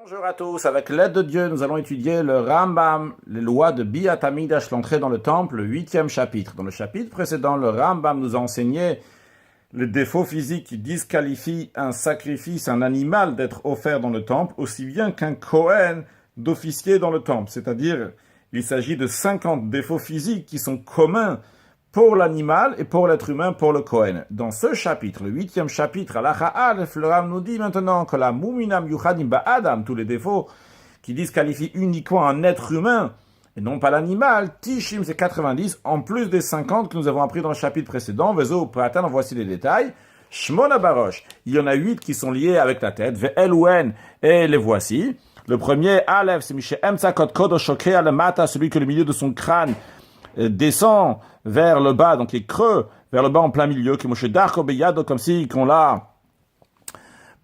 Bonjour à tous, avec l'aide de Dieu, nous allons étudier le Rambam, les lois de Biyat Hamidash, l'entrée dans le temple, le 8e chapitre. Dans le chapitre précédent, le Rambam nous a enseigné les défauts physiques qui disqualifient un sacrifice, un animal d'être offert dans le temple, aussi bien qu'un Kohen d'officier dans le temple. C'est-à-dire, il s'agit de 50 défauts physiques qui sont communs pour l'animal et pour l'être humain, pour le Kohen. Dans ce chapitre, le 8e chapitre, Halacha Aleph, le Ram nous dit maintenant que la Muminam Yuchadim Ba'adam, tous les défauts qui disqualifient uniquement un être humain et non pas l'animal, Tishim c'est 90, en plus des 50 que nous avons appris dans le chapitre précédent, Vezo Pratan, voici les détails. Shmona Barosh, il y en a 8 qui sont liés avec la tête, Ve'elouen, et les voici. Le premier, Aleph, c'est Mishe Emtsakot Kodo Shokea Lemata, celui que le milieu de son crâne descend vers le bas, donc il est creux vers le bas en plein milieu, qui Moshe Darko Beyado, comme si qu'on l'a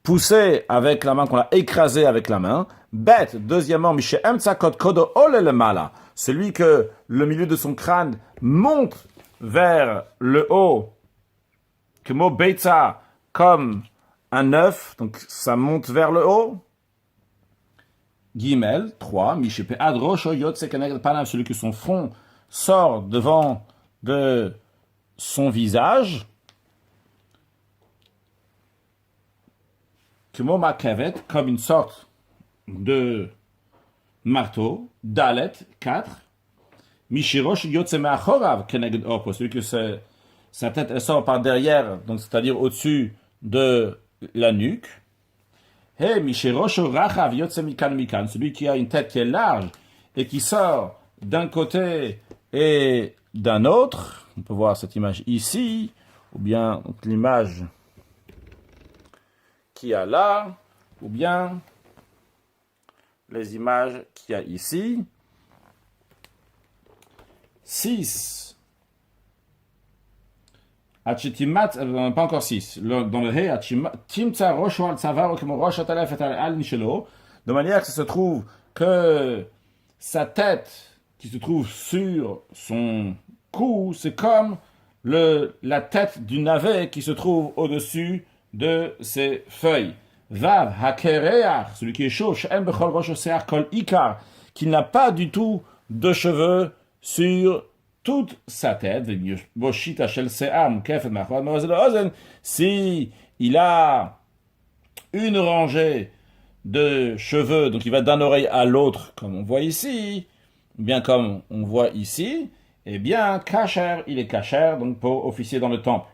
poussé avec la main, qu'on l'a écrasé avec la main. Bête, deuxièmement, Mishe Emtsakot Kodo Ole Lemala, celui que le milieu de son crâne monte vers le haut, Kemo Beitza, comme un œuf, donc ça monte vers le haut. Gimel, 3, Mishe Pe'ad Rosho Yotse Keneged Panav, celui que son front sort devant de son visage, comme une sorte de marteau. Dalet, 4, Mishirosh Yotse Me'achorav Keneged Orpo, celui que sa tête elle sort par derrière, donc c'est-à-dire au-dessus de la nuque. Hey, Mishirosh Rachav Yotse Mikan Mikan, celui qui a une tête qui est large et qui sort d'un côté et d'un autre. On peut voir cette image ici, ou bien l'image qu'il y a là, ou bien les images qu'il y a ici. 6. Achitimat, pas encore 6. Dans le He, Timtsa Roshwal Tsavar, comme Rosh Atalef et Al Nishelo, de manière que ça se trouve que sa tête qui se trouve sur son cou, c'est comme la tête du navet qui se trouve au-dessus de ses feuilles. Vav hakereach, celui qui est chaud, she'en bechol rosh oseach kol ikar, qui n'a pas du tout de cheveux sur toute sa tête. Boshita shel se'am kefet machod maozel ozen, si il a une rangée de cheveux, donc il va d'un oreille à l'autre, comme on voit ici, bien comme on voit ici, eh bien, kasher, il est kasher, donc pour officier dans le temple.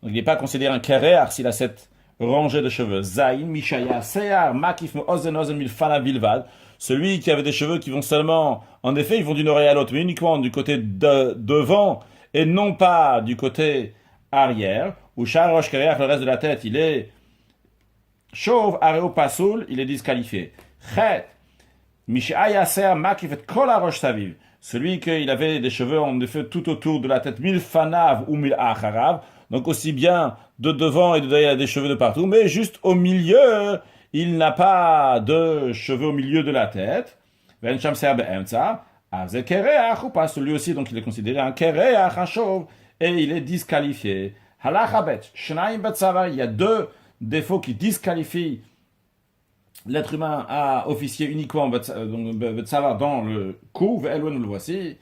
Donc il n'est pas considéré un kereach s'il a cette rangée de cheveux. Zayin, Mishaya, Seyar, Makif, Ozen, Ozen, Milfana, Bilvad. Celui qui avait des cheveux qui vont seulement, en effet, ils vont d'une oreille à l'autre, mais uniquement du côté devant et non pas du côté arrière. Ou Sharosh, kereach, le reste de la tête, il est chauve, areo, pasoul, il est disqualifié. Chet, celui qu'il avait des cheveux en effet tout autour de la tête, mil fanav ou mil acharav, donc aussi bien de devant et de derrière, il a des cheveux de partout, mais juste au milieu, il n'a pas de cheveux au milieu de la tête. Celui aussi, donc il est considéré un kereach, un chauve, et il est disqualifié. Il y a deux défauts qui disqualifient l'être humain à officier uniquement Betsavar dans le cou, nous le voici.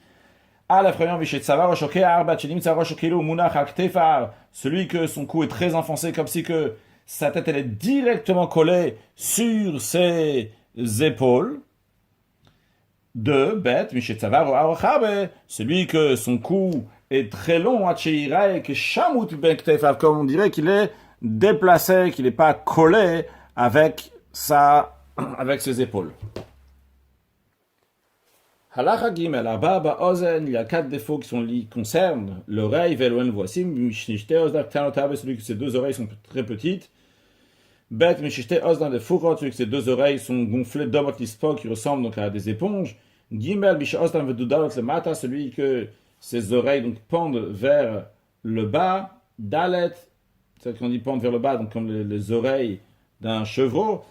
Celui que son cou est très enfoncé, comme si que sa tête elle est directement collée sur ses épaules. 2. Celui que son cou est très long, comme on dirait qu'il est déplacé, qu'il n'est pas collé avec ses épaules. Halacha Gimel, Arba Ba'ozen, il y a 4 défauts qui concernent l'oreille, Veloen voici, Mishnishte Ozdak Tanotabe, celui que ses 2 oreilles sont très petites. Bet Mishishte Ozdan de Furot, celui que ses 2 oreilles sont gonflées d'Omot Lispo, qui ressemblent donc à des éponges. Gimel Mish Ozdan Vedudalot le Mata, celui que ses oreilles donc pendent vers le bas. Dalet, c'est qu'on dit pendent vers le bas, donc comme les oreilles d'un chevreau.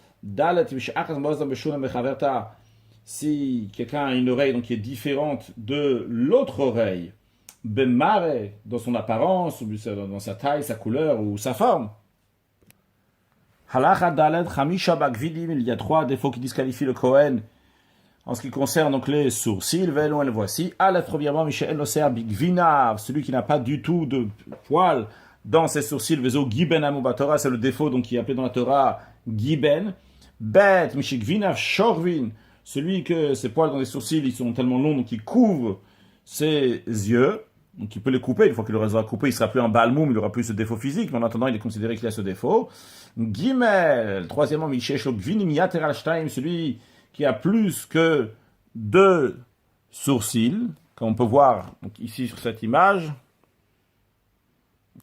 Si quelqu'un a une oreille donc, qui est différente de l'autre oreille, dans son apparence, ou dans sa taille, sa couleur ou sa forme, Halacha Dalet Chamisha Bagvidim, il y a 3 défauts qui disqualifient le Kohen en ce qui concerne donc les sourcils. Ve'elu le voici. Aleph, premièrement, Michel Loser Bigvinav, celui qui n'a pas du tout de poils dans ses sourcils. Vezo Giben Amuba Torah, c'est le défaut donc qui est appelé dans la Torah Giben. Bet Mishigvinav Shorvin, celui que ses poils dans les sourcils ils sont tellement longs donc ils couvrent ses yeux. Donc il peut les couper, une fois qu'il les aura coupés, il sera plus un balmoum, il n'aura plus ce défaut physique, mais en attendant, il est considéré qu'il a ce défaut. Gimel, troisièmement, celui qui a plus que 2 sourcils, comme on peut voir donc ici sur cette image,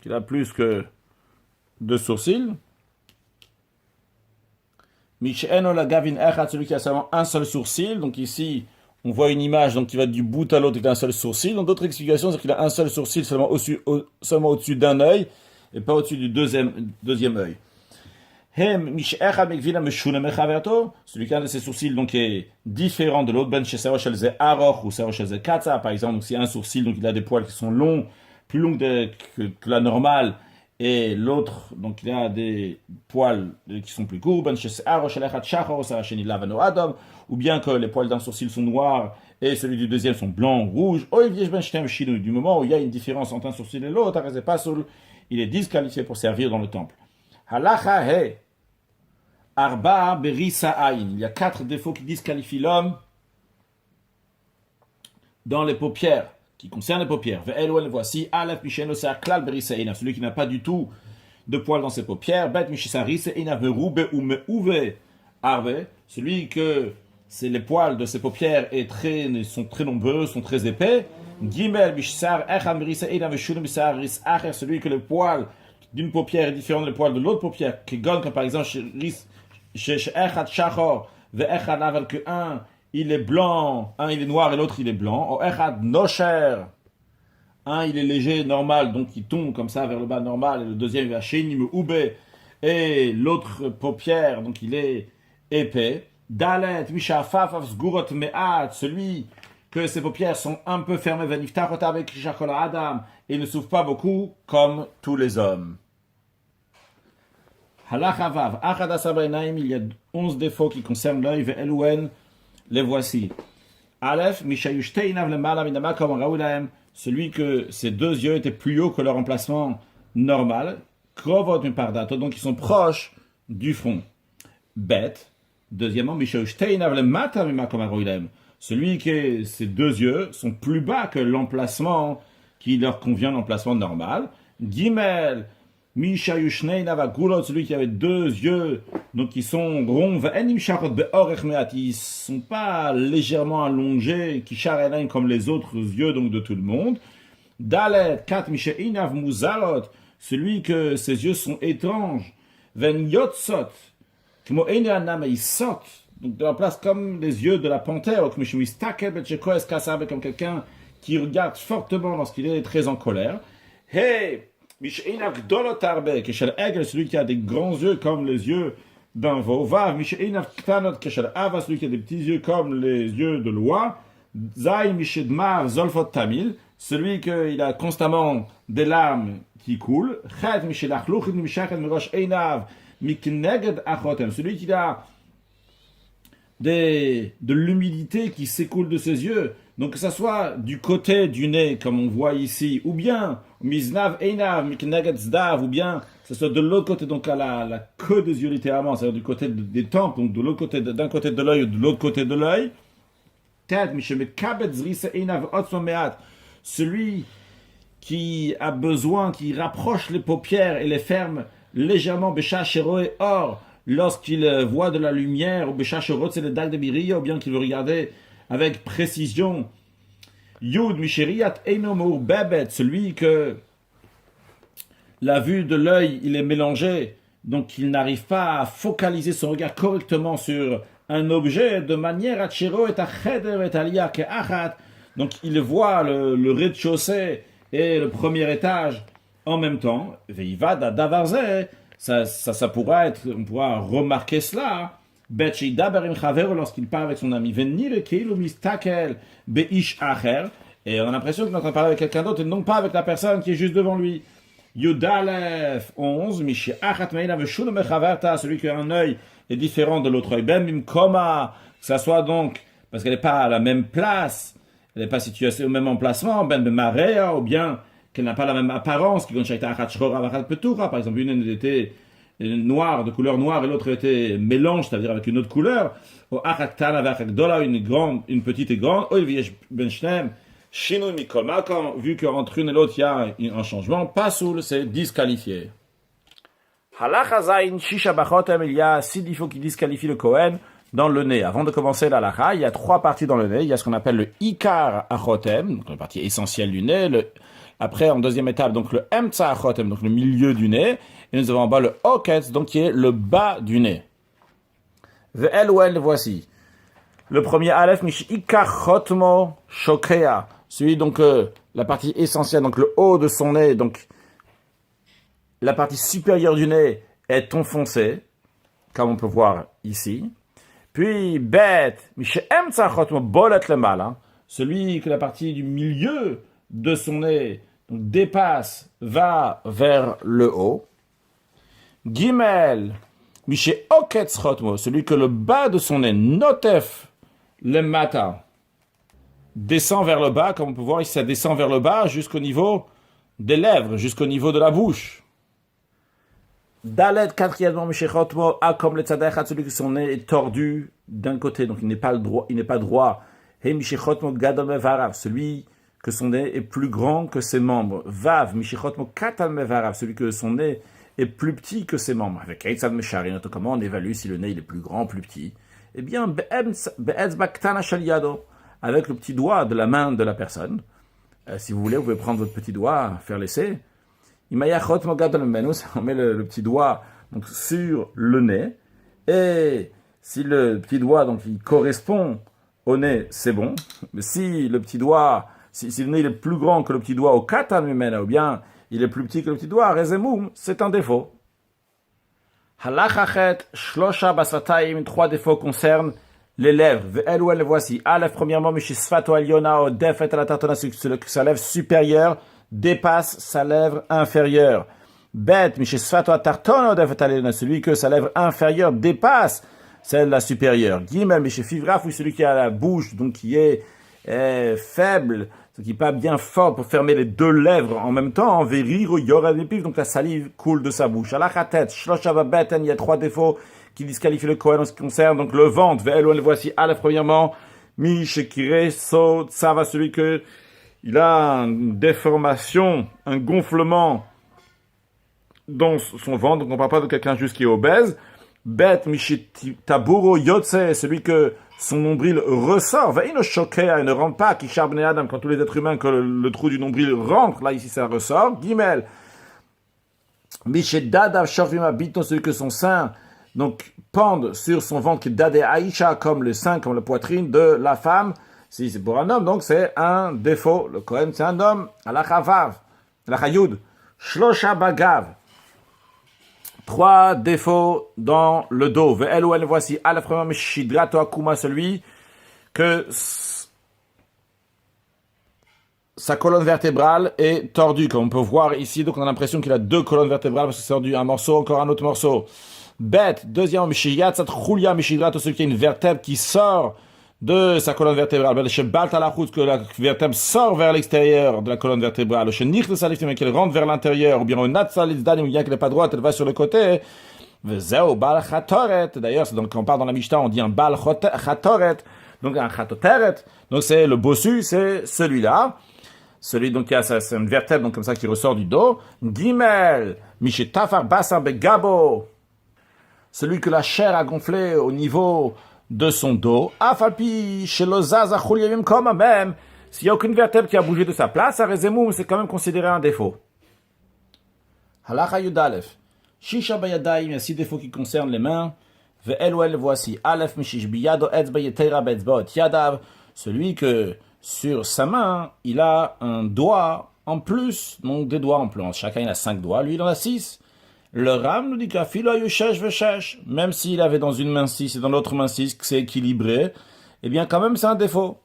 il a plus que 2 sourcils. Celui qui a seulement un seul sourcil, donc ici, on voit une image donc qui va du bout à l'autre avec un seul sourcil. Dans d'autres explications, c'est qu'il a un seul sourcil seulement au-dessus d'un œil et pas au-dessus du deuxième œil. Celui qui a un de ses sourcils donc est différent de l'autre. Par exemple, s'il y a un sourcil donc il a des poils qui sont longs, plus longs que la normale, et l'autre donc il a des poils qui sont plus courts, ou bien que les poils d'un sourcil sont noirs et celui du deuxième sont blancs, rouges. Du moment où il y a une différence entre un sourcil et l'autre, il est disqualifié pour servir dans le temple. Halacha he arba berisa'ain. Il y a 4 défauts qui disqualifient l'homme dans les paupières, qui concernent les paupières. Voici Aleph Misheno Klal berisa'in, celui qui n'a pas du tout de poils dans ses paupières. Bet Mishisarise'ina verube ou meuve arve, celui que c'est les poils de ses paupières sont très nombreux, sont très épais. Gimel Mishsar Echam berisa'ina veshulim Misaris Acher, celui que le poil d'une paupière est différent des poils de l'autre paupière, qui gonne, comme par exemple chez Echad Shachor, Ve'echad Aval, que un il est blanc, un il est noir et l'autre il est blanc. O Echad Nosher, un il est léger, normal, donc il tombe comme ça vers le bas normal, et le deuxième il va Shenim Oube, et l'autre paupière, donc il est épais. Dalet Mishafaf Zgurot Me'at, celui que ses paupières sont un peu fermées, Veniftarot avec Shakola Adam, et ne s'ouvrent pas beaucoup comme tous les hommes. Halacha Vav, Achadasar Beinaim, il y a 11 défauts qui concernent l'œil, Ve'eluen, les voici. Aleph, Mishayushteinav Lemala Minama Kom Raoulaem, celui que ses 2 yeux étaient plus hauts que leur emplacement normal, Krovot Mipardato, donc ils sont proches du front. Bête, deuxièmement, Mishayushteinav Lemata Minama Kom Raoulaem, celui que ses 2 yeux sont plus bas que l'emplacement qui leur convient, l'emplacement normal. Gimel, celui qui avait 2 yeux, donc qui sont ronds, ils ne sont pas légèrement allongés, qui charrent comme les autres yeux donc de tout le monde. Dalet, 4, celui que ses yeux sont étranges, ils sortent donc de la place comme les yeux de la panthère, comme quelqu'un qui regarde fortement lorsqu'il est très en colère. Hey, celui qui a des grands yeux comme les yeux d'un veau. Celui qui a des petits yeux comme les yeux de l'oie. Celui qui a constamment des larmes qui coulent. Celui qui a de l'humidité qui s'écoule de ses yeux, donc que ça soit du côté du nez comme on voit ici, ou bien miznav einav mikneged zdav, ou bien que ce soit de l'autre côté, donc à la queue des yeux littéralement, c'est-à-dire du côté des tempes, donc de l'autre côté, d'un côté de l'œil ou de l'autre côté de l'œil. Celui qui a besoin, qui rapproche les paupières et les ferme légèrement, Bécha Chéroé, or lorsqu'il voit de la lumière, ou Bécha Chéroé, c'est le dag de Biriya, ou bien qu'il veut regarder avec précision. Yud Misheriat Einomour Bebet, celui que la vue de l'œil, il est mélangé, donc il n'arrive pas à focaliser son regard correctement sur un objet de manière à Tchero et à Cheder et à Liya Ke'achat. Donc il voit le rez-de-chaussée et le premier étage en même temps. Veivada Davarze, ça pourra être, on pourra remarquer cela. Betchi Daberim Chaver, lorsqu'il parle avec son ami, Venir Keilu Mistakel Beish Acher, et on a l'impression qu'il est en train de parler avec quelqu'un d'autre et non pas avec la personne qui est juste devant lui. Yudalef 11, Michi Achat Meina Veshun Mechaverta, celui qui a un œil est différent de l'autre œil. Ben Bimkoma, que ça soit donc, parce qu'elle n'est pas à la même place, elle n'est pas située au même emplacement, Ben Bemarea, ou bien qu'elle n'a pas la même apparence, qui par exemple, une était noire, de couleur noire, et l'autre était mélange, c'est-à-dire avec une autre couleur, une petite et grande, vu qu'entre une et l'autre il y a un changement, pas soul, c'est disqualifié. Halacha Zayin Shisha Bachotem, il y a 6 défauts qui disqualifient le Kohen dans le nez. Avant de commencer la halacha, il y a 3 parties dans le nez. Il y a ce qu'on appelle le Ikar Achotem, donc la partie essentielle du nez. Après, en deuxième étape, donc le Emtsa Achotem, donc le milieu du nez. Et nous avons en bas le Oketz, donc qui est le bas du nez. Ve'el, voici. Le premier Aleph, Mish Ikar Chotmo Shokea. Celui donc la partie essentielle, donc le haut de son nez, donc la partie supérieure du nez est enfoncée, comme on peut voir ici. Puis, Bet, Mishem Tzachot Bolet le mal, celui que la partie du milieu de son nez donc, dépasse, va vers le haut. Gimel, Mishem Oketz Chotmo, celui que le bas de son nez, Notef le matin, descend vers le bas, comme on peut voir ici, ça descend vers le bas jusqu'au niveau des lèvres, jusqu'au niveau de la bouche. Dalet, quatrièmement, Mishechotmo, a comme le tzadechat, celui que son nez est tordu d'un côté, donc il n'est pas droit. He Mishechotmo gadol mevarav, celui que son nez est plus grand que ses membres. Vav, Mishechotmo katal mevarav, celui que son nez est plus petit que ses membres. Avec Eitzad Meshari, comment on évalue si le nez il est plus grand, plus petit? Eh bien, Be'etzba ktana shel yado, avec le petit doigt de la main de la personne. Si vous voulez, vous pouvez prendre votre petit doigt, faire l'essai. On met le petit doigt donc, sur le nez. Et si le petit doigt donc, il correspond au nez, c'est bon. Mais si le petit doigt, si le nez il est plus grand que le petit doigt au katan mimena, ou bien il est plus petit que le petit doigt, rezemoum, c'est un défaut. Halachachet, shlosha basatayim, 3 défauts concernent les lèvres. Ve'elu voici. Aleph, premièrement, mishisfato aliona o defet la tartona, sa lèvre supérieure dépasse sa lèvre inférieure. Bet, mishisfato tartona o defet aliona, celui que sa lèvre inférieure dépasse celle de la supérieure. Gimel, mishifivraf, celui qui a la bouche, donc qui est faible, qui n'est pas bien fort pour fermer les 2 lèvres en même temps, veriro yora des donc la salive coule de sa bouche. Alachatet, shloshava beten, il y a 3 défauts qui disqualifient le Kohen en ce qui concerne donc le ventre. Ve'elu, voici. Aleph, premièrement, mishekire so tsava, celui que il a une déformation, un gonflement dans son ventre, donc on ne parle pas de quelqu'un juste qui est obèse. Bet mishitaburo yotse, celui que son nombril ressort. Ve'ino shokea, il ne rentre pas, qui charbne Adam, quand tous les êtres humains, que le trou du nombril rentre, là ici ça ressort. Gimel, mishedadav shorvima bitno, celui que son sein donc pende sur son ventre, qui dade aisha, comme le sein, comme la poitrine de la femme. Si c'est pour un homme, donc c'est un défaut. Le Kohen, c'est un homme. Alachavav, alachayud, shlosha bagav. 3 défauts dans le dos. Ve'elu, voici. Aleph, premièrement, mishidrato akuma, celui que sa colonne vertébrale est tordue, comme on peut voir ici. Donc on a l'impression qu'il a 2 colonnes vertébrales parce que c'est tordu un morceau, encore un autre morceau. Bête, deuxièmement, mishiyatzat chulia mishidrato, celui qui a une vertèbre qui sort de sa colonne vertébrale. Que la vertèbre sort vers l'extérieur de la colonne vertébrale. Qu'elle rentre vers l'intérieur. Ou bien qu'elle n'est pas droite, elle va sur le côté. D'ailleurs, donc, quand on parle dans la Mishnah, on dit un bal chatoret. Donc un chatoteret. Donc c'est le bossu, c'est celui-là. Celui donc qui a c'est une vertèbre donc comme ça qui ressort du dos. Gimel, mishetafar basar begabo. Celui que la chair a gonflé au niveau de son dos, afalpi chez l'ozaza chuliavim comme même, s'il n'y a aucune vertèbre qui a bougé de sa place, à Rezemou, c'est quand même considéré un défaut. Halacha Yudalef. Shisha bayadaim, il y a 6 défauts qui concernent les mains. Ve'elu, voici. Alef mishish biyado etzba yetera betzbaot yadav, celui que sur sa main, il a un doigt en plus, donc des doigts en plus. Chacun il a 5 doigts, lui il en a 6. Le Ram nous dit qu'afilo yushesh veshesh, même s'il avait dans une main 6 et dans l'autre main 6, que c'est équilibré, eh bien quand même c'est un défaut.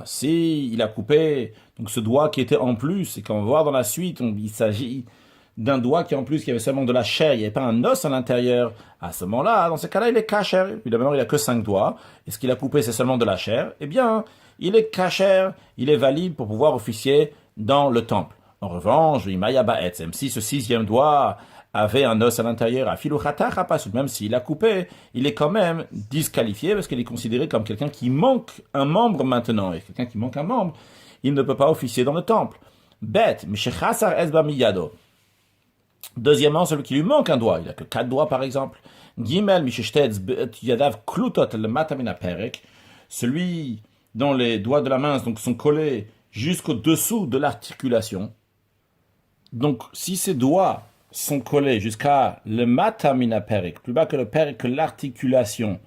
Si il a coupé Donc ce doigt qui était en plus, et qu'on va voir dans la suite, il s'agit d'un doigt qui en plus, qui avait seulement de la chair, il n'y avait pas un os à l'intérieur. À ce moment-là, dans ce cas-là, il est kasher. Évidemment, il n'a que 5 doigts. Et ce qu'il a coupé, c'est seulement de la chair. Eh bien, il est kasher, il est valide pour pouvoir officier dans le temple. En revanche, même si ce 6e doigt avait un os à l'intérieur, même s'il a coupé, il est quand même disqualifié parce qu'il est considéré comme quelqu'un qui manque un membre maintenant. Et quelqu'un qui manque un membre, il ne peut pas officier dans le temple. Bête, deuxièmement, celui qui lui manque un doigt, il n'a que 4 doigts par exemple. Gimel, yadav klutot le matamina perek, celui dont les doigts de la main donc, sont collés jusqu'au dessous de l'articulation. Donc, si ces doigts sont collés jusqu'à le matamina perek, plus bas que le perek, que l'articulation,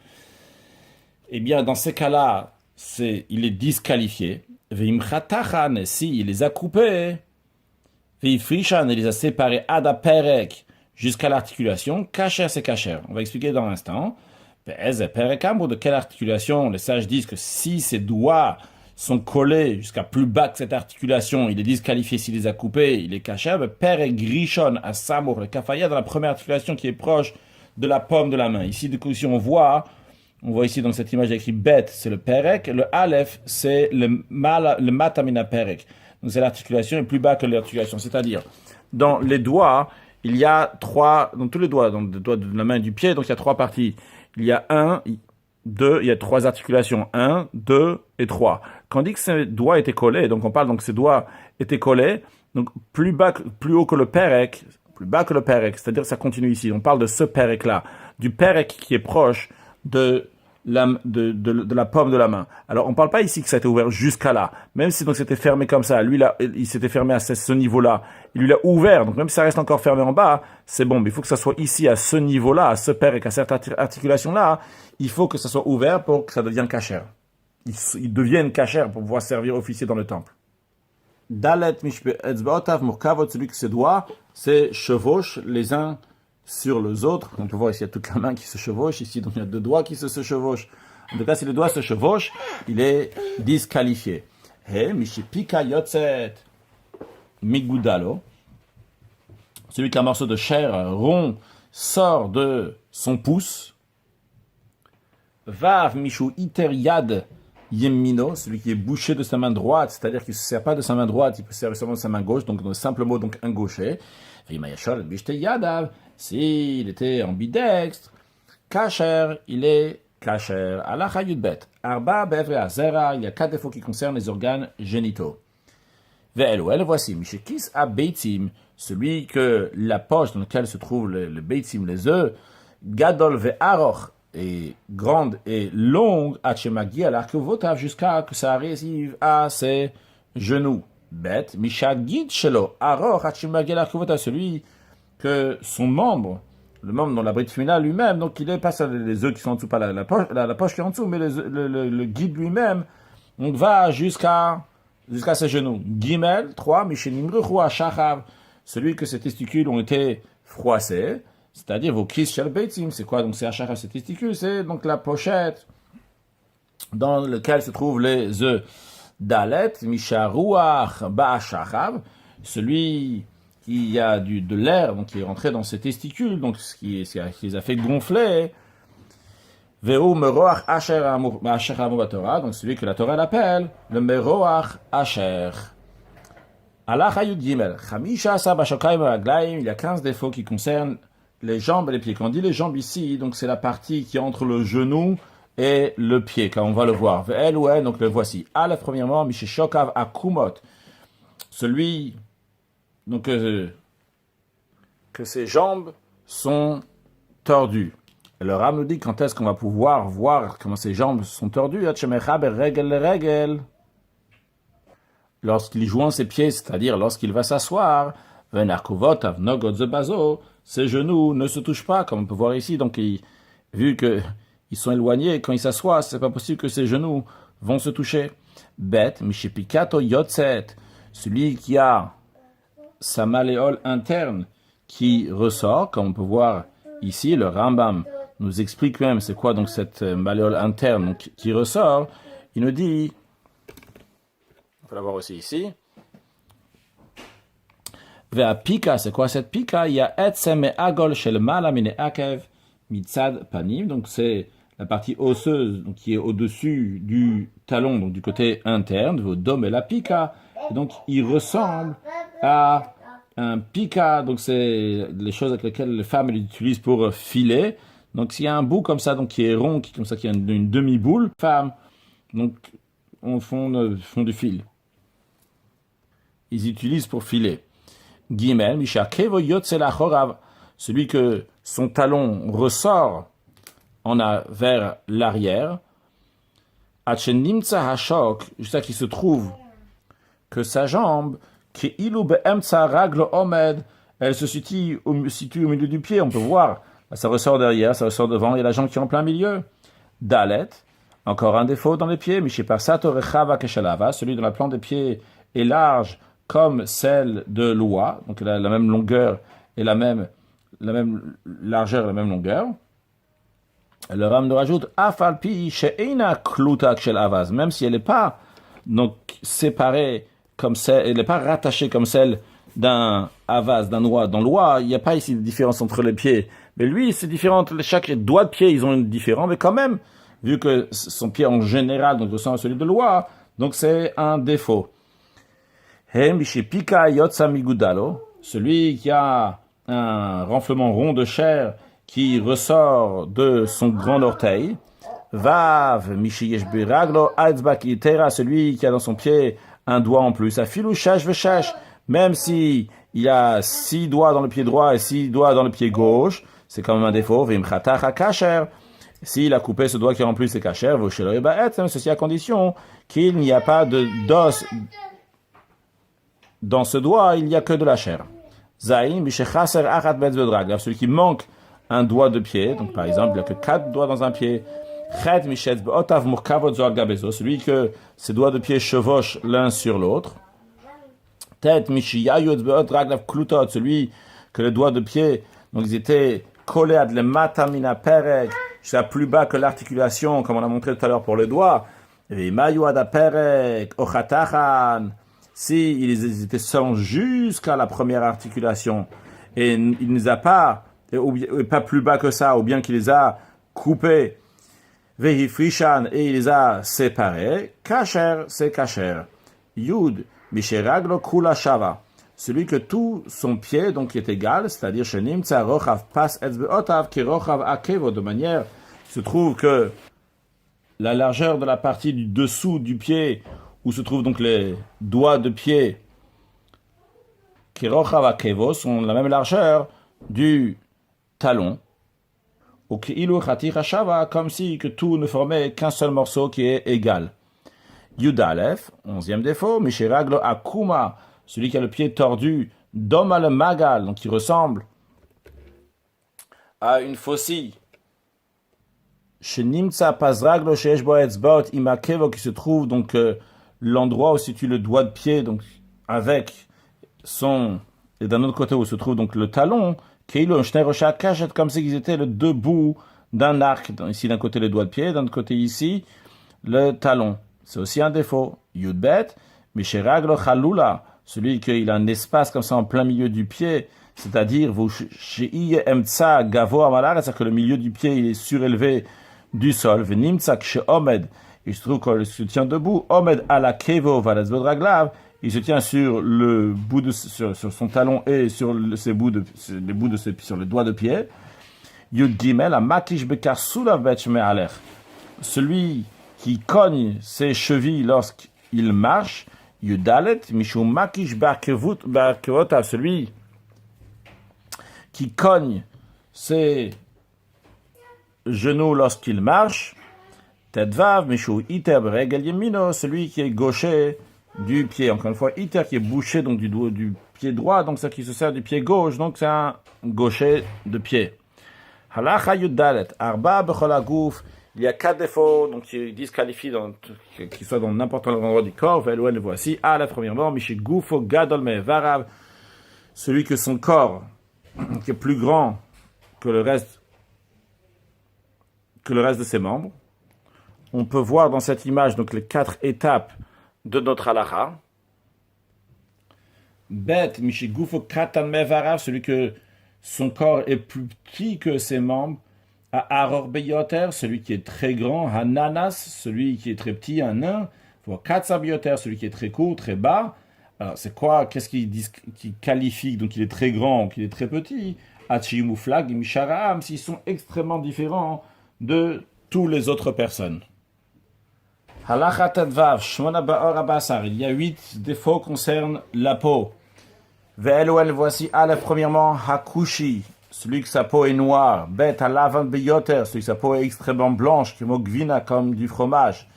eh bien, dans ces cas-là, il est disqualifié. Veimchatachan, si il les a coupés, veifrishan, il les a séparés ada perek jusqu'à l'articulation, kacher c'est kacher. On va expliquer dans un instant. De quelle articulation? Les sages disent que si ces doigts sont collés jusqu'à plus bas que cette articulation, il est disqualifié s'il les a coupés, il est kacher. Perek grishon à samour, le kafaya dans la première articulation qui est proche de la paume de la main. Ici, du coup, si on voit ici dans cette image écrit bet, c'est le perek, le aleph, c'est le matamina perek. Donc c'est l'articulation est plus bas que l'articulation. C'est-à-dire, dans les doigts, il y a 3, dans tous les doigts, dans les doigts de la main et du pied, donc il y a 3 parties. Il y a 1, 2, il y a 3 articulations, 1, 2 et 3. Quand on dit que ces doigts étaient collés, donc on parle donc ces doigts étaient collés, donc plus haut que le perek, plus bas que le perek, c'est-à-dire que ça continue ici. On parle de ce perek-là, du perek qui est proche de la paume de la main. Alors, on ne parle pas ici que ça a été ouvert jusqu'à là. Même si donc c'était fermé comme ça, lui là, il s'était fermé à ce niveau-là. Il lui l'a ouvert. Donc même si ça reste encore fermé en bas, c'est bon. Mais il faut que ça soit ici, à ce niveau-là, à ce perek, à cette articulation-là. Il faut que ça soit ouvert pour que ça devienne kasher. Il devienne kasher pour pouvoir servir officier dans le temple. Dalet mishpe etzbaotav murkavot, celui qui se doit, c'est chevauche les uns sur les autres. On peut voir ici, il y a toute la main qui se chevauche. Ici, donc, il y a 2 doigts qui se chevauchent. En tout cas, si le doigt se chevauche, il est disqualifié. He, mishipika yotzet migudalo. Celui qui a un morceau de chair rond sort de son pouce. Vav mishu iter yad yemino, celui qui est bouché de sa main droite, c'est-à-dire qu'il ne se sert pas de sa main droite, il peut se servir seulement de sa main gauche, donc dans le simple mot, donc un gaucher. Vimayashol bishte yadav, s'il était ambidextre, kasher, il est kasher. Alacha yudbet, arba bevre azera, il y a 4 défauts qui concernent les organes génitaux. Ve'eluel, voici, mishekis a beitzim, celui que la poche dans laquelle se trouvent le beitzim, les œufs, gadol ve'aroch, et grande et longue, achemagi à l'arcuvotav, jusqu'à que ça arrive à ses genoux. Bête, mishagid shelo, aroch, achemagi à l'arcuvotav, celui que son membre, le membre dans la bride féminin lui-même, donc il est pas les œufs qui sont en dessous, pas la poche qui est en dessous, mais le guide lui-même, donc va jusqu'à ses genoux. Gimel, 3, mishenimruchu ashachav, celui que ses testicules ont été froissés, c'est-à-dire vos kis shel beitzim, c'est quoi donc c'est ashachav, ses testicules, c'est donc la pochette dans laquelle se trouvent les œufs. Dalet, misharuach ba'ashachav, celui qui a de l'air, donc qui est rentré dans ses testicules, donc ce qui les a fait gonfler. Veu meroach asher amur Torah, donc celui que la Torah l'appelle le meroach asher. Allah hayud gimel, chamisha sabashokayim raglaim, il y a 15 défauts qui concernent les jambes et les pieds. Quand on dit les jambes ici, donc c'est la partie qui est entre le genou et le pied, quand on va le voir. Ve'el ou donc le voici. Aleph, premièrement, mishishokav akumot, celui donc que ses jambes sont tordues. Et le Ram nous dit quand est-ce qu'on va pouvoir voir comment ses jambes sont tordues. Lorsqu'il joint ses pieds, c'est-à-dire lorsqu'il va s'asseoir. Ses genoux ne se touchent pas, comme on peut voir ici. Donc, vu qu'ils sont éloignés, quand il s'assoit, c'est pas possible que ses genoux vont se toucher. Bet, mishipikato yotzet, celui qui a sa malléole interne qui ressort, comme on peut voir ici, le Rambam nous explique même c'est quoi donc cette malléole interne donc, qui ressort. Il nous dit, on peut la voir aussi ici, Vea pika, c'est quoi cette pika? Il y a etzem et agol shel mala mine akev mitzad panim. Donc c'est la partie osseuse donc, qui est au-dessus du talon, donc du côté interne, vos dom et la pika. Et donc il ressemble à un pika. Donc c'est les choses avec lesquelles les femmes l'utilisent pour filer. Donc s'il y a un bout comme ça, donc qui est rond, qui comme ça, qui a une demi-boule, femmes, donc on font du fil. Ils utilisent pour filer. Gimel, Misha Kevo Yotze Lachorav, celui que son talon ressort vers l'arrière. Achen Nimtza Hashok, jusqu'à qu'il se trouve que sa jambe, qui ilu be'emtza raglo omed, elle se situe au milieu du pied. On peut voir, ça ressort derrière, ça ressort devant, il y a la jambe qui est en plein milieu. Dalet, encore un défaut dans les pieds. Mishiparsato Rechava Keshalava, celui dont la plante des pieds est large comme celle de l'oie, donc elle a la même longueur et la même largeur, la même longueur. Le Ram nous rajoute Afalpi she'eina klutak shel avaz, même si elle n'est pas donc séparée comme celle, elle n'est pas rattachée comme celle d'un avaz, d'un oie. Dans l'oie, il n'y a pas ici de différence entre les pieds, mais lui c'est différent. Chaque doigt de pied, ils ont une différence, mais quand même, vu que son pied en général donc ressemble à celui de l'oie, donc c'est un défaut. Celui qui a un renflement rond de chair qui ressort de son grand orteil. Vav, celui qui a dans son pied un doigt en plus. Même si il a 6 doigts dans le pied droit et 6 doigts dans le pied gauche, c'est quand même un défaut. S'il a coupé ce doigt qui est en plus, c'est kasher. Ceci à condition qu'il n'y a pas d'os. Dans ce doigt, il n'y a que de la chair. Zaïm, celui qui manque un doigt de pied, donc par exemple, il n'y a que 4 doigts dans un pied. Celui que ses doigts de pied chevauchent l'un sur l'autre. Celui que les doigts de pied, donc ils étaient collés à de matamina perek, jusqu'à plus bas que l'articulation, comme on a montré tout à l'heure pour les doigts. Et mayuada perek, ochatachan. Si ils étaient seulement jusqu'à la première articulation et il ne les a pas, et pas plus bas que ça, ou bien qu'il les a coupés, vehifrishan, et il les a séparés, kasher, c'est kasher. Yud, misheraglo kula shava. Celui que tout son pied, donc qui est égal, c'est-à-dire shenim tsa rochav pas etzbeotav ki rochav akevo, de manière, il se trouve que la largeur de la partie du dessous du pied, où se trouvent donc les doigts de pied, qui sont la même largeur du talon, ou comme si que tout ne formait qu'un seul morceau qui est égal. Yudalef, 11e défaut, Mishiraglo Akuma, celui qui a le pied tordu, Dom al Magal, donc qui ressemble à une faucille. Shenimtsa Pazraglo Sheshbo Etzbaot Imakevo, qui se trouve donc l'endroit où se situe le doigt de pied, donc avec son, et d'un autre côté où se trouve donc le talon, comme si ils étaient les deux bouts d'un arc. Ici d'un côté le doigt de pied, d'un autre côté ici le talon. C'est aussi un défaut. Yudbet, Misheraglo Chalula, celui qu'il a un espace comme ça en plein milieu du pied, c'est-à-dire c'est-à-dire que le milieu du pied il est surélevé du sol. Venimtsak sheomed, il se trouve qu'il se tient debout. Omed ala kevo valazvodraglav, il se tient sur le bout de sur son talon et sur les bouts de sur les doigts de pied. Yud gimel amakish bekar sulav betchme aler, celui qui cogne ses chevilles lorsqu'il marche. Yudalet mishum makish barkevut, celui qui cogne ses genoux lorsqu'il marche. Tedvav mishu iter beregel yemino, celui qui est gaucher du pied. Encore une fois, iter qui est bouché donc du pied droit, donc ça qui se sert du pied gauche, donc c'est un gaucher de pied. Halacha yudalet arba bechol haguf, il y a 4 défauts donc qui disqualifient qui soient dans n'importe quel endroit du corps. Velouen, le voici. La premièrement, mishi gufo gadol mevarav, celui que son corps qui est plus grand que le reste de ses membres. On peut voir dans cette image donc les 4 étapes de notre halakha. Bet, Mishigufo Katan Mevarav, celui que son corps est plus petit que ses membres. Aror Beyoter, celui qui est très grand. Hananas, celui qui est très petit, un nain. Katsa Beyoter, celui qui est très court, très bas. Alors, c'est quoi? Qu'est-ce qui qualifie? Donc, il est très grand, qu'il est très petit. Achimuflag et Misharaam, s'ils sont extrêmement différents de toutes les autres personnes. Halakha Tadvav, Shmona Ba'or Abasar. Il y a 8 défauts concernant la peau. Ve'eluel, voici Aleph, premièrement, Hakushi, celui que sa peau est noire. Bet, Alavan Beyoter, celui que sa peau est extrêmement blanche, qui Gvina, comme du fromage.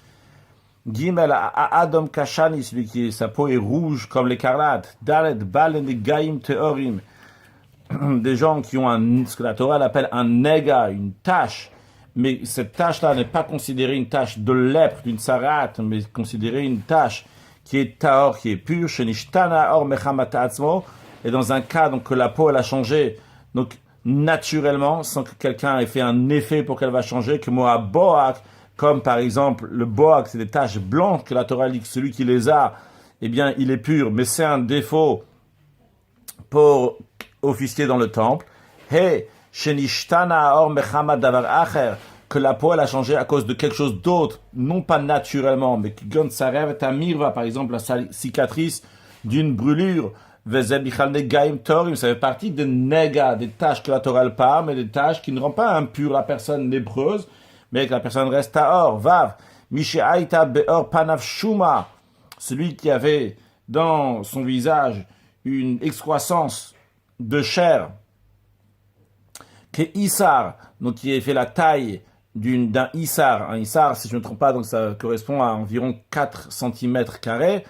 Gimel, Adam Kashani, celui qui sa peau est rouge comme l'écarlate. Dalet, Balen, Gaim Teorim, des gens qui ont ce que la Torah appelle un nega, une tache. Mais cette tache-là n'est pas considérée une tache de lèpre, d'une sarate, mais considérée une tache qui est taor, qui est pure, shenishtana or mechamata atzmo, et dans un cas donc que la peau elle a changé, donc naturellement, sans que quelqu'un ait fait un effet pour qu'elle va changer, que moi boak, comme par exemple le boak, c'est des taches blanches que la Torah dit que celui qui les a, eh bien il est pur, mais c'est un défaut pour officier dans le temple. Hey, shenishtana or mechamata davar acher, que la peau elle a changé à cause de quelque chose d'autre, non pas naturellement, mais qui gon sa rêve ta mirva, par exemple la cicatrice d'une brûlure, gaim torim, ça fait partie des nega, des tâches que la Torah parle, mais des tâches qui ne rendent pas impure la personne lépreuse, mais que la personne reste à or. Vav, misheaita beor panav shuma, celui qui avait dans son visage une excroissance de chair, que Issar, donc qui a fait la taille d'un Issar. Un Issar, si je ne me trompe pas, donc ça correspond à environ 4 cm².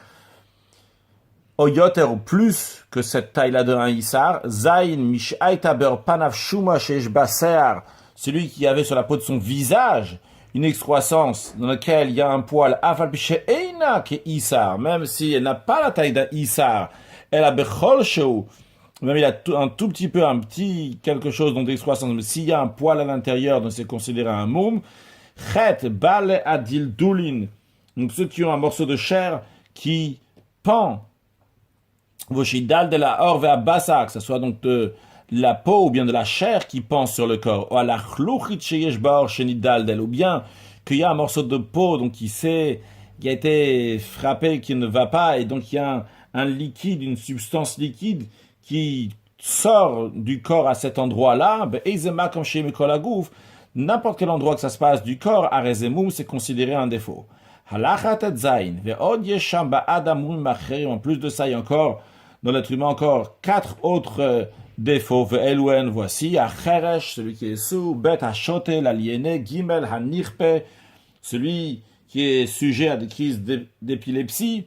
Oyoter, ou plus que cette taille-là d'un Issar. Zain, Mish'aita ber panav shuma shesh baser, celui qui avait sur la peau de son visage une excroissance dans laquelle il y a un poil, afal piche eina ke Issar, même si elle n'a pas la taille d'un Issar, elle a bechol sheu, même il a un tout petit peu, un petit quelque chose dont d'excroissance, mais s'il y a un poil à l'intérieur, donc c'est considéré un moum. Chet, bale adil doulin, donc ceux qui ont un morceau de chair qui pend, voshidal de la orve à bassa, que ce soit donc de la peau ou bien de la chair qui pend sur le corps, ou à la chlouchit sheyesh baor shenidal del, ou bien qu'il y a un morceau de peau donc qui a été frappé, qui ne va pas, et donc il y a un liquide, une substance liquide qui sort du corps à cet endroit-là, comme chez Mikolagouf, n'importe quel endroit que ça se passe du corps, à Rezemoum, c'est considéré un défaut. En plus de ça, il y a encore, dans l'être humain, encore 4 autres défauts. Voici, Acheresh, celui qui est sourd, Bet Hashote, l'aliéné, Gimel, Hanirpe, celui qui est sujet à des crises d'épilepsie,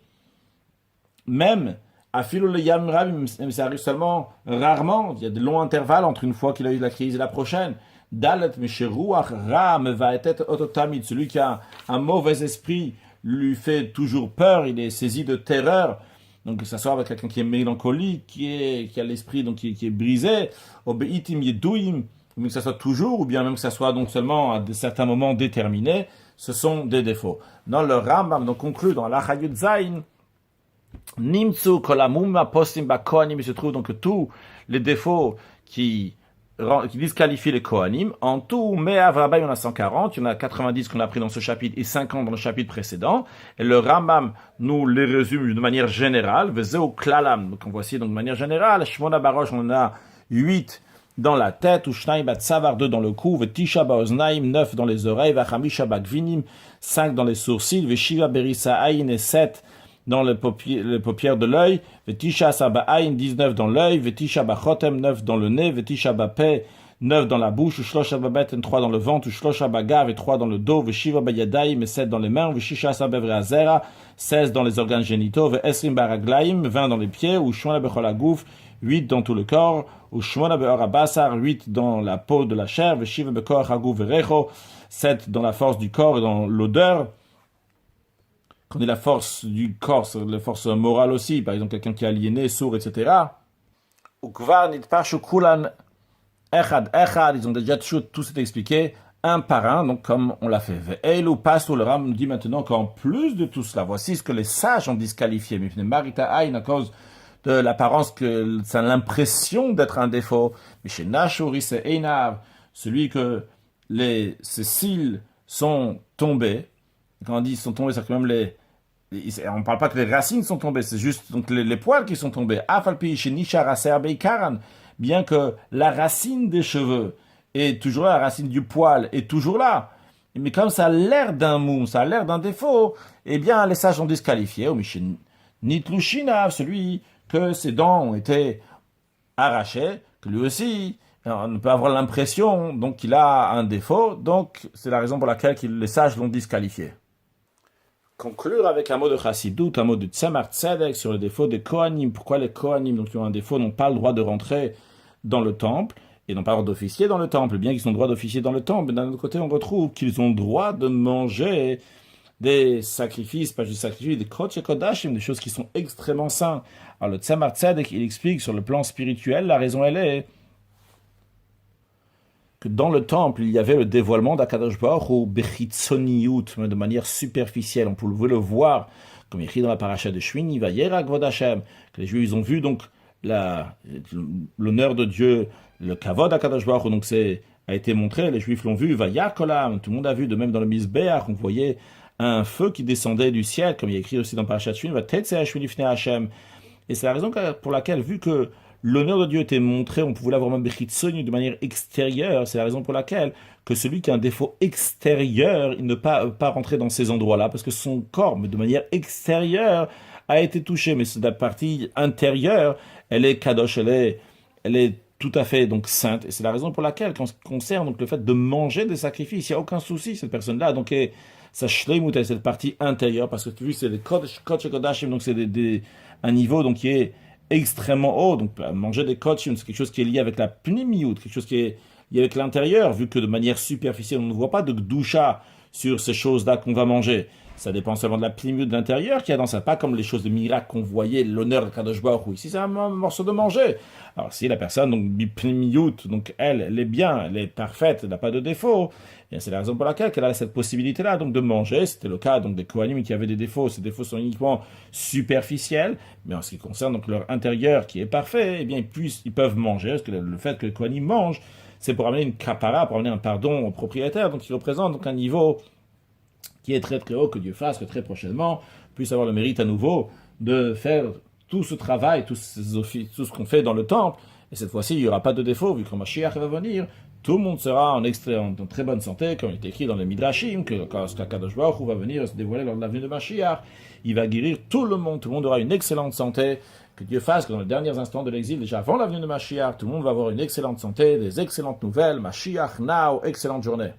même, Afilo le Yam Rav, ça arrive seulement rarement. Il y a de longs intervalles entre une fois qu'il a eu la crise et la prochaine. Dalet Misheruach Ram va être autotamid. Celui qui a un mauvais esprit lui fait toujours peur. Il est saisi de terreur. Donc que ce soit avec quelqu'un qui est mélancolique, qui a l'esprit donc qui est brisé. Obeitim Yedouim, mais que ce soit toujours, ou bien même que ce soit donc seulement à certains moments déterminés. Ce sont des défauts. Dans le Rambam, donc conclut dans l'Achayut Zain, Nimtsu kolamuma postim ba kohanim, il se trouve donc que tous les défauts qui disqualifient les kohanim, en tout, mais à Avraba, il y en a 140, il y en a 90 qu'on a pris dans ce chapitre et 50 dans le chapitre précédent, et le Rambam nous les résume de manière générale, vezeu klalam, donc voici donc de manière générale, Shmona barosh, on en a 8 dans la tête, ou Shnaim bat savar 2 dans le cou, vetisha ba oznaim 9 dans les oreilles, vachamisha ba gvinim 5 dans les sourcils, veshiva berisa ayin et 7 dans les paupières de l'œil, Vetisha Saba'ain 19 dans l'œil, Vetisha Bachotem 9 dans le nez, Vetisha Bapé 9 dans la bouche, Shlosha Babeten 3 dans le ventre, Shlosha Bagav et 3 dans le dos, Veshiva Bayadaim 7 dans les mains, Veshisha Sabevre Azera 16 dans les organes génitaux, Esrim Baraglaim 20 dans les pieds, ou Shmona Becholagouf 8 dans tout le corps, ou Shmona Beor Abasar 8 dans la peau de la chair, Veshiva Bekor Hagou Verecho 7 dans la force du corps et dans l'odeur. Quand on dit la force du corps, c'est la force morale aussi, par exemple quelqu'un qui est aliéné, sourd, etc. Ils ont déjà tout s'est expliqué, un par un, donc comme on l'a fait. Et le Ram nous dit maintenant qu'en plus de tout cela, voici ce que les sages ont disqualifié. Mais Marita Aïn, à cause de l'apparence, que ça a l'impression d'être un défaut. Mais chez Nashuri, c'est Einav, celui que ses cils sont tombés. Et quand on dit sont tombés, c'est que même on ne parle pas que les racines sont tombées, c'est juste donc les poils qui sont tombés. Afalpi chez Nishar Aserbe Karan, bien que la racine des cheveux est toujours là, la racine du poil est toujours là. Mais comme ça a l'air d'un moum, ça a l'air d'un défaut, eh bien les sages ont disqualifié. Au Mishin Nitlushinav, celui que ses dents ont été arrachées, que lui aussi, on ne peut avoir l'impression donc qu'il a un défaut, donc c'est la raison pour laquelle les sages l'ont disqualifié. Conclure avec un mot de Chassidut, un mot de Tzemar Tzedek sur le défaut des Kohanim. Pourquoi les Kohanim, donc qui ont un défaut, n'ont pas le droit de rentrer dans le temple et n'ont pas le droit d'officier dans le temple, bien qu'ils ont le droit d'officier dans le temple. Mais d'un autre côté, on retrouve qu'ils ont le droit de manger des sacrifices, pas juste des sacrifices, des Kodesh Kodashim, des choses qui sont extrêmement saintes. Alors le Tzemar Tzedek, il explique sur le plan spirituel, la raison elle est que dans le temple, il y avait le dévoilement d'Akadosh Baruch Hu bechitzoniyut, de manière superficielle. On pouvait le voir, comme écrit dans la paracha de Shmini, Vayera Kvod Hashem, que les Juifs ils ont vu donc l'honneur de Dieu, le kavod d'Akadosh Baruch Hu, donc a été montré, les Juifs l'ont vu, Vayakolam, tout le monde a vu, de même dans le Mizbeach, on voyait un feu qui descendait du ciel, comme il est écrit aussi dans Parashat Shmini, Vatetze Hashmini Fnei Hashem. Et c'est la raison pour laquelle, vu que l'honneur de Dieu était montré, on pouvait l'avoir même bechitzoni de manière extérieure. C'est la raison pour laquelle que celui qui a un défaut extérieur, il ne peut pas rentrer dans ces endroits-là, parce que son corps, mais de manière extérieure, a été touché. Mais la partie intérieure, elle est kadosh, elle est tout à fait donc sainte. Et c'est la raison pour laquelle, quand ce qui concerne donc, le fait de manger des sacrifices, il n'y a aucun souci, cette personne-là. Donc, sa shleimut, c'est cette partie intérieure, parce que vu c'est les kodesh kodashim, donc c'est un niveau donc, qui est extrêmement haut, donc manger des kodesh, c'est quelque chose qui est lié avec la pnimiyut, quelque chose qui est lié avec l'intérieur, vu que de manière superficielle, on ne voit pas de gdusha sur ces choses-là qu'on va manger. Ça dépend seulement de la pnimiyut de l'intérieur qu'il y a dans ça, pas comme les choses de miracle qu'on voyait, l'honneur de Kadosh Baruch Hu. Ici, c'est un morceau de manger. Alors, si la personne, donc, pnimiyut, donc elle est bien, elle est parfaite, elle n'a pas de défaut, et c'est la raison pour laquelle elle a cette possibilité-là, donc, de manger. C'était le cas, donc, des Kohanim qui avaient des défauts. Ces défauts sont uniquement superficiels, mais en ce qui concerne, donc, leur intérieur qui est parfait, eh bien, ils peuvent manger, parce que le fait que les Kohanim mangent, c'est pour amener une kapara, pour amener un pardon au propriétaire, donc, il représente, donc, un niveau qui est très très haut, que Dieu fasse, que très prochainement puisse avoir le mérite à nouveau de faire tout ce travail, tout ce qu'on fait dans le temple, et cette fois-ci il n'y aura pas de défaut, vu que Mashiach va venir, tout le monde sera en très bonne santé, comme il est écrit dans les Midrashim, que quand Kadosh Baruch Hu va venir se dévoiler lors de la venue de Mashiach, il va guérir tout le monde aura une excellente santé, que Dieu fasse que dans les derniers instants de l'exil, déjà avant la venue de Mashiach, tout le monde va avoir une excellente santé, des excellentes nouvelles, Mashiach now, excellente journée.